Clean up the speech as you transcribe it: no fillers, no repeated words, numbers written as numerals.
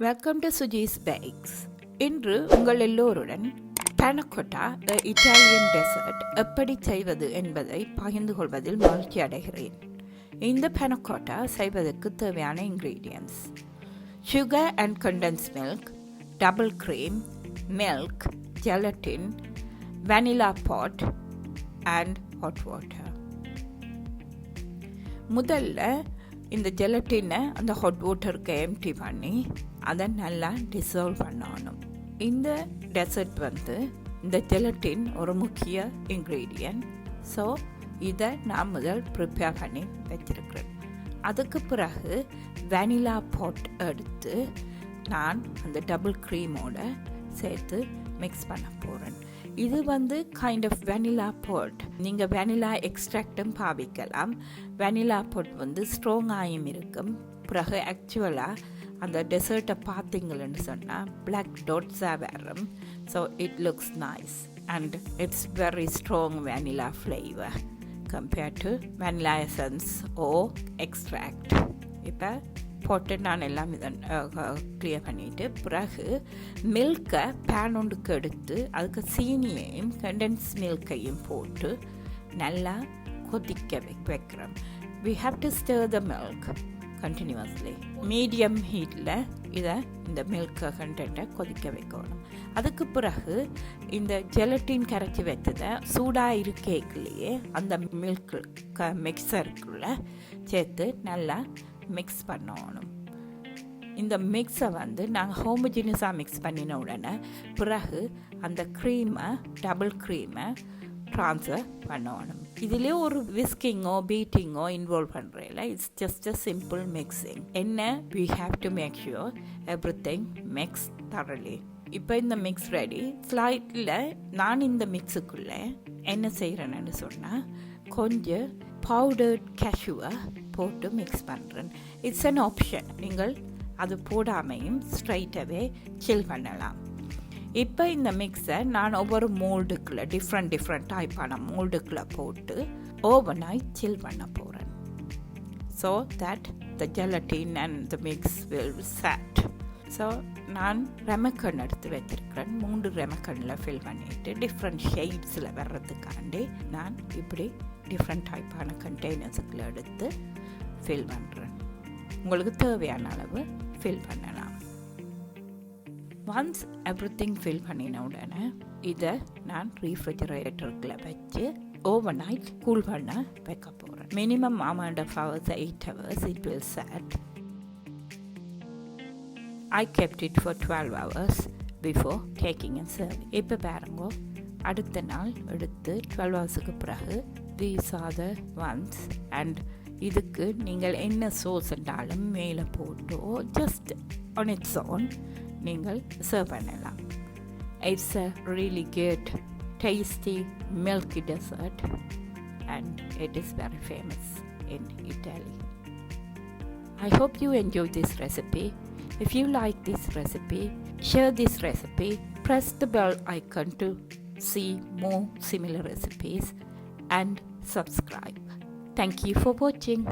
Welcome to Suji's packs. இன்று உங்கள் எல்லோருடன் Pana Cotta, Italian dessert எப்படி செய்வது என்பதை பகிர்ந்து கொள்வதில் மகிழ்ச்சி அடைகிறேன். இந்த Pana Cotta செய்வதற்கு தேவையான ingredients: sugar and condensed milk, double cream, milk, gelatin, vanilla pod and hot water. முதல்ல இந்த ஜெலட்டினை அந்த ஹாட் வாட்டருக்கு எம்டி பண்ணி அதை நல்லா டிசால்வ் பண்ணணும். இந்த டெசர்ட் இந்த ஜெலட்டின் ஒரு முக்கிய இன்க்ரீடியன்ட். ஸோ இதை நான் முதல் ப்ரிப்பேர் பண்ணி வச்சிருக்கிறேன். அதுக்கு பிறகு வெனிலா பாட் எடுத்து நான் அந்த டபுள் க்ரீமோட சேர்த்து மிக்ஸ் பண்ண போகிறேன். இது கைண்ட் ஆஃப் வெனிலா பாட். நீங்கள் வெனிலா எக்ஸ்ட்ராக்டும் பாவிக்கலாம். வெனிலா பாட் ஸ்ட்ராங்காயும் இருக்கும். பிறகு ஆக்சுவலாக அந்த டெசர்ட்டை பார்த்தீங்கன்னு சொன்னால் பிளாக் டாட்ஸாக வரும். So it looks nice and it's very strong vanilla flavour compared to vanilla essence or extract. இப்போ போட்டு நான் எல்லாம் இதை க்ளியர் பண்ணிவிட்டு பிறகு மில்கை பேன் ஒன்றுக்கு எடுத்து அதுக்கு சீனியையும் கண்டென்ஸ் மில்கையும் போட்டு நல்லா கொதிக்க வைக்கிறோம். We have to stir the milk continuously. Medium ஹீட்டில் இந்த மில்கை கண்டென்ட்டை கொதிக்க வைக்கணும். அதுக்கு பிறகு இந்த ஜெலட்டின் கரைச்சி வைத்ததை சூடாக இருக்கேக்குள்ளேயே அந்த மில்க் மிக்சருக்குள்ளே சேர்த்து நல்லா மிக்ஸ் பண்ணணும். இந்த மிக்ஸை நாங்கள் ஹோமோஜினியஸாக மிக்ஸ் பண்ணின உடனே பிறகு அந்த க்ரீமை டபுள் க்ரீமை ட்ரான்ஸ்ஃபர் பண்ணணும். இதிலே ஒரு விஸ்கிங்கோ பீட்டிங்கோ இன்வால்வ் பண்ணுறதில்ல. It's just a simple mixing. என்ன we have to make sure everything mix thoroughly. இப்போ இந்த மிக்ஸ் ரெடி. ஸ்லைட்டில் நான் இந்த மிக்ஸுக்குள்ளே என்ன செய்கிறேன்னு சொன்னால் கொஞ்சம் பவுடர்ட் கேஷ்யூவை போட்டு மிக்ஸ் பண்ணுறேன். It's an option. நீங்கள் அது போடாமையும் ஸ்ட்ரைட்டாகவே சில் பண்ணலாம். இப்போ இந்த மிக்ஸை நான் ஒவ்வொரு மோல்டுக்குள்ளே டிஃப்ரெண்ட் டைப்பான மோல்டுக்குள்ளே போட்டு ஓவர் நைட் சில் பண்ண போகிறேன். So that the gelatin and the mix will set. So நான் ரெமக்கன் எடுத்து வச்சிருக்கிறேன். 3 ரெமக்கனில் ஃபில் பண்ணிவிட்டு டிஃப்ரெண்ட் ஷேட்ஸில் வர்றதுக்காண்டி நான் இப்படி டிஃப்ரெண்ட் டைப்பான கண்டெய்னர்ஸுக்குள்ள எடுத்து ஃபில் பண்ணுறேன். உங்களுக்கு தேவையான அளவு ஃபில் பண்ணலாம். ஒன்ஸ் எவ்ரிதிங் ஃபில் பண்ணின உடனே இதை நான் ரீஃப்ரிஜரேட்டருக்குள்ள வச்சு ஓவர் நைட் கூல் பண்ண வைக்க போகிறேன். Minimum amount of hours 8 hours it will set. I kept it for 12 hours before taking and serving. இப்போ பாருங்க, அடுத்த நாள் எடுத்து 12 ஹவர்ஸுக்கு பிறகு these are the ones. and இதுக்கு நீங்கள் என்ன சோஸ் என்றாலும் மேலே photo just on its own நீங்கள் சர்வ் பண்ணலாம். It's a really good tasty milky dessert and it is very famous in Italy. I hope you enjoy this recipe. If you like this recipe, share this recipe, press the bell icon to see more similar recipes and subscribe. Thank you for watching.